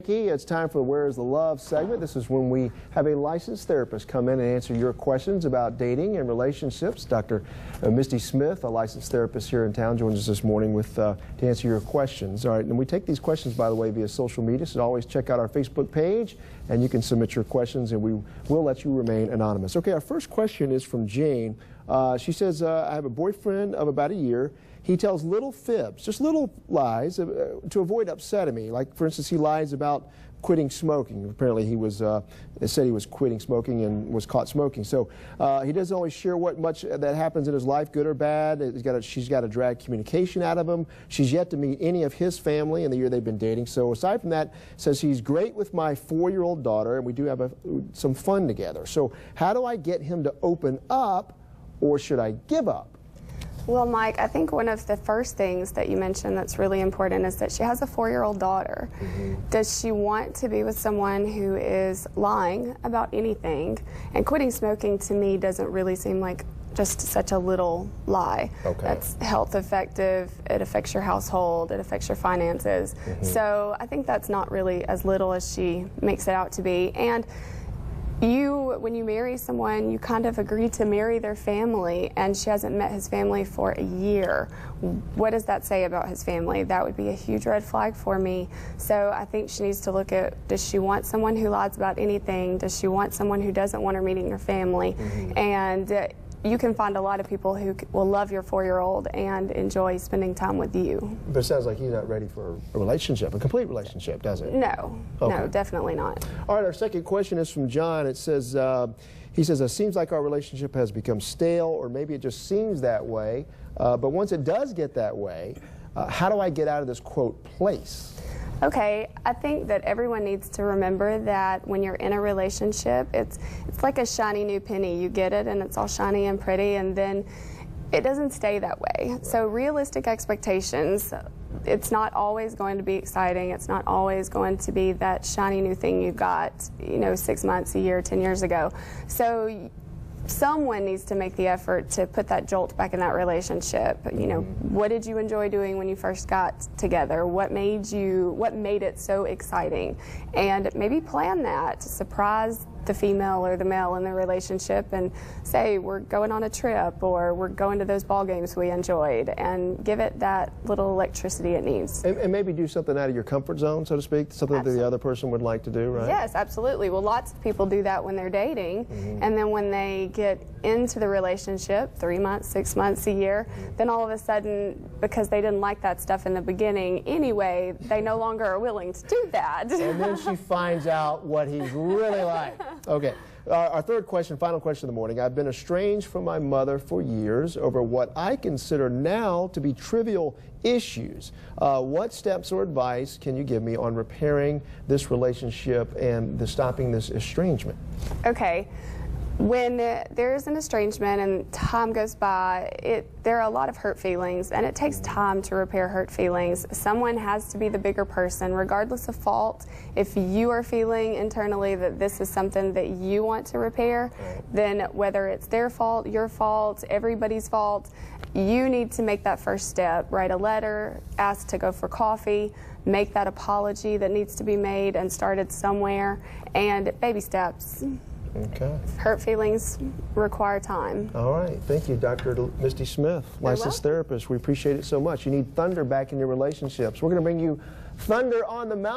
It's time for Where's the Love segment. This is when we have a licensed therapist come in and answer your questions about dating and relationships. Dr. Misty Smith, a licensed therapist here in town, joins us this morning to answer your questions. All right, and we take these questions, by the way, via social media, so always check out our Facebook page, and you can submit your questions, and we will let you remain anonymous. Okay, our first question is from Jane. She says, I have a boyfriend of about a year. He tells little fibs, just little lies, to avoid upsetting me. Like, for instance, he lies about quitting smoking. Apparently, he said he was quitting smoking and was caught smoking. So he doesn't always share what much that happens in his life, good or bad. She's got to drag communication out of him. She's yet to meet any of his family in the year they've been dating. So aside from that, says he's great with my 4-year-old daughter, and we do have some fun together. So how do I get him to open up, or should I give up? Well, Mike, I think one of the first things that you mentioned that's really important is that she has a 4-year-old daughter. Does she want to be with someone who is lying about anything? And quitting smoking, to me, doesn't really seem like just such a little lie. That's health effective, it affects your household, it affects your finances. So I think that's not really as little as she makes it out to be. And when you marry someone, you kind of agree to marry their family, and she hasn't met his family for a year. What does that say about his family? That would be a huge red flag for me. So I think she needs to look at, does she want someone who lies about anything? Does she want someone who doesn't want her meeting her family? And you can find a lot of people who will love your 4-year-old and enjoy spending time with you. But it sounds like he's not ready for a relationship, a complete relationship, does it? No, no, definitely not. All right, our second question is from John. It says, he says, it seems like our relationship has become stale, or maybe it just seems that way. But once it does get that way, how do I get out of this, quote, place? Okay, I think that everyone needs to remember that when you're in a relationship, it's like a shiny new penny. You get it and it's all shiny and pretty, and then it doesn't stay that way. So realistic expectations, it's not always going to be exciting. It's not always going to be that shiny new thing you got, 6 months, a year, 10 years ago. So someone needs to make the effort to put that jolt back in that relationship. What did you enjoy doing when you first got together? What made it so exciting? And maybe plan that. Surprise the female or the male in the relationship and say, we're going on a trip, or we're going to those ball games we enjoyed, and give it that little electricity it needs. And maybe do something out of your comfort zone, so to speak, something that the other person would like to do, right? Yes, absolutely. Well, lots of people do that when they're dating, and then when they get into the relationship, 3 months, 6 months, a year, then all of a sudden, because they didn't like that stuff in the beginning anyway, they no longer are willing to do that. And then she finds out what he's really like. Okay. Our third question, final question of the morning. I've been estranged from my mother for years over what I consider now to be trivial issues. What steps or advice can you give me on repairing this relationship and stopping this estrangement? Okay. When there's an estrangement and time goes by, there are a lot of hurt feelings, and it takes time to repair hurt feelings. Someone has to be the bigger person, regardless of fault. If you are feeling internally that this is something that you want to repair, then whether it's their fault, your fault, everybody's fault, you need to make that first step. Write a letter, ask to go for coffee, make that apology that needs to be made and started somewhere, and baby steps. Okay. Hurt feelings require time. All right. Thank you, Dr. Misty Smith, licensed therapist. We appreciate it so much. You need thunder back in your relationships. We're going to bring you Thunder on the Mountain.